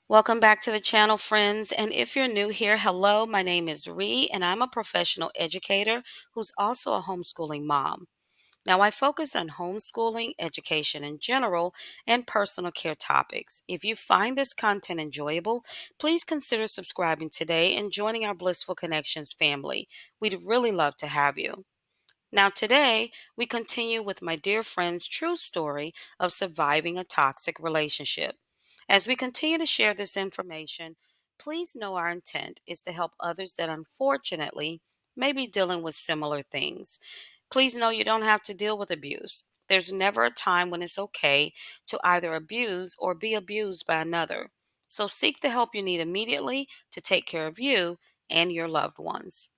Welcome back to the channel, friends. And if you're new here, hello, my name is Ree, and I'm a professional educator who's also a homeschooling mom. Now, I focus on homeschooling, education in general, and personal care topics. If you find this content enjoyable, please consider subscribing today and joining our Blissful Connections family. We'd really love to have you. Now, today, we continue with my dear friend's true story of surviving a toxic relationship. As we continue to share this information, please know our intent is to help others that unfortunately may be dealing with similar things. Please know you don't have to deal with abuse. There's never a time when it's okay to either abuse or be abused by another. So seek the help you need immediately to take care of you and your loved ones.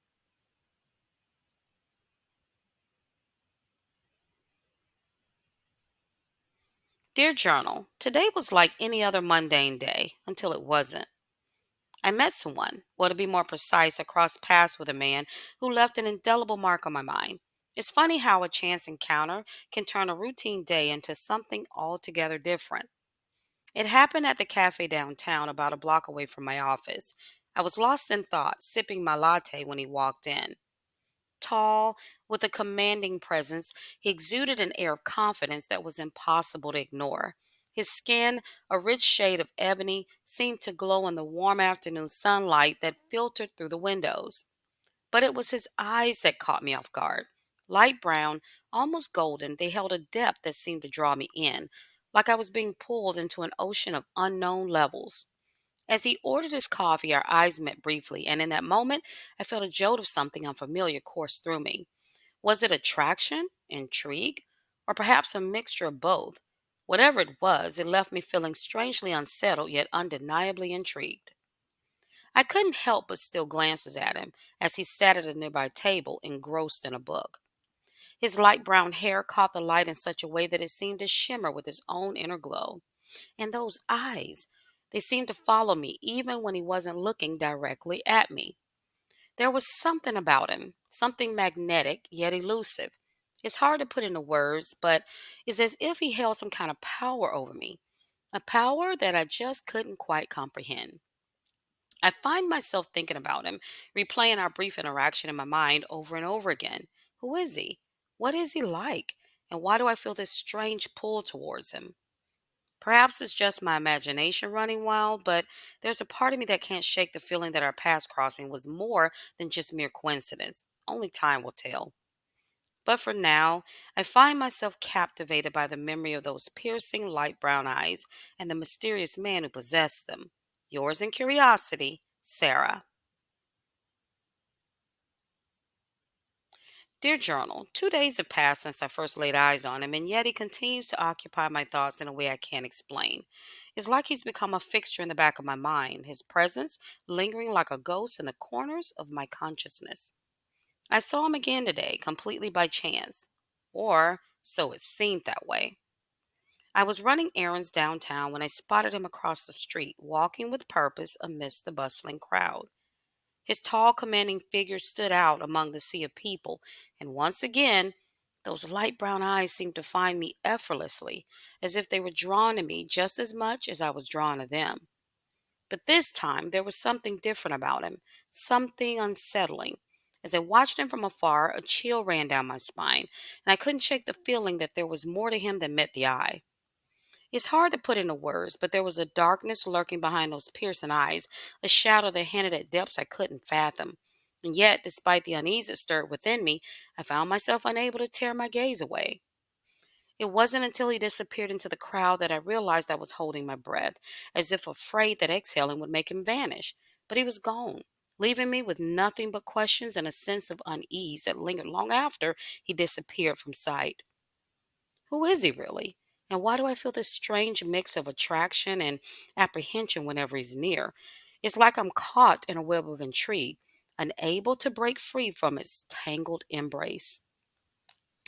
Dear Journal, today was like any other mundane day until it wasn't. I met someone, well, to be more precise, I crossed paths with a man who left an indelible mark on my mind. It's funny how a chance encounter can turn a routine day into something altogether different. It happened at the cafe downtown, about a block away from my office. I was lost in thought, sipping my latte when he walked in. Tall, with a commanding presence, he exuded an air of confidence that was impossible to ignore. His skin, a rich shade of ebony, seemed to glow in the warm afternoon sunlight that filtered through the windows. But it was his eyes that caught me off guard. Light brown, almost golden, they held a depth that seemed to draw me in, like I was being pulled into an ocean of unknown levels. As he ordered his coffee, our eyes met briefly, and in that moment, I felt a jolt of something unfamiliar course through me. Was it attraction, intrigue, or perhaps a mixture of both? Whatever it was, it left me feeling strangely unsettled yet undeniably intrigued. I couldn't help but steal glances at him as he sat at a nearby table, engrossed in a book. His light brown hair caught the light in such a way that it seemed to shimmer with its own inner glow. And those eyes, they seemed to follow me even when he wasn't looking directly at me. There was something about him, something magnetic yet elusive. It's hard to put into words, but it's as if he held some kind of power over me, a power that I just couldn't quite comprehend. I find myself thinking about him, replaying our brief interaction in my mind over and over again. Who is he? What is he like? And why do I feel this strange pull towards him? Perhaps it's just my imagination running wild, but there's a part of me that can't shake the feeling that our paths crossing was more than just mere coincidence. Only time will tell. But for now, I find myself captivated by the memory of those piercing light brown eyes and the mysterious man who possessed them. Yours in curiosity, Sarah. Dear Journal, 2 days have passed since I first laid eyes on him, and yet he continues to occupy my thoughts in a way I can't explain. It's like he's become a fixture in the back of my mind, his presence lingering like a ghost in the corners of my consciousness. I saw him again today, completely by chance. Or so it seemed that way. I was running errands downtown when I spotted him across the street, walking with purpose amidst the bustling crowd. His tall, commanding figure stood out among the sea of people, and once again, those light brown eyes seemed to find me effortlessly, as if they were drawn to me just as much as I was drawn to them. But this time, there was something different about him, something unsettling. As I watched him from afar, a chill ran down my spine, and I couldn't shake the feeling that there was more to him than met the eye. It's hard to put into words, but there was a darkness lurking behind those piercing eyes, a shadow that hinted at depths I couldn't fathom. And yet, despite the unease that stirred within me, I found myself unable to tear my gaze away. It wasn't until he disappeared into the crowd that I realized I was holding my breath, as if afraid that exhaling would make him vanish. But he was gone, leaving me with nothing but questions and a sense of unease that lingered long after he disappeared from sight. Who is he really? And why do I feel this strange mix of attraction and apprehension whenever he's near? It's like I'm caught in a web of intrigue, unable to break free from its tangled embrace.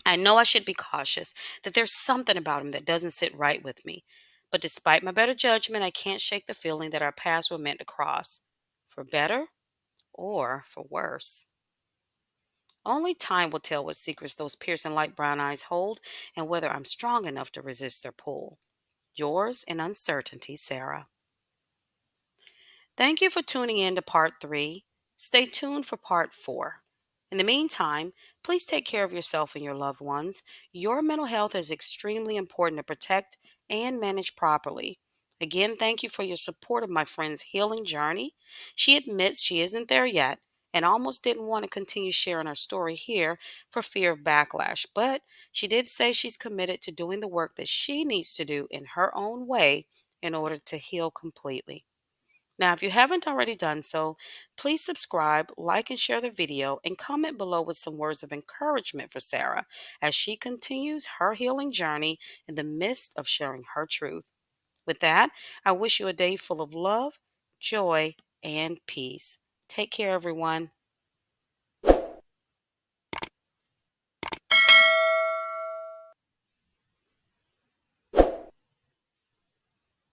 I know I should be cautious, that there's something about him that doesn't sit right with me. But despite my better judgment, I can't shake the feeling that our paths were meant to cross. For better or for worse. Only time will tell what secrets those piercing light brown eyes hold and whether I'm strong enough to resist their pull. Yours in uncertainty, Sarah. Thank you for tuning in to part 3. Stay tuned for part 4. In the meantime, please take care of yourself and your loved ones. Your mental health is extremely important to protect and manage properly. Again, thank you for your support of my friend's healing journey. She admits she isn't there yet and almost didn't want to continue sharing her story here for fear of backlash, but she did say she's committed to doing the work that she needs to do in her own way in order to heal completely. Now, if you haven't already done so, please subscribe, like, and share the video, and comment below with some words of encouragement for Sarah as she continues her healing journey in the midst of sharing her truth. With that, I wish you a day full of love, joy, and peace. Take care, everyone.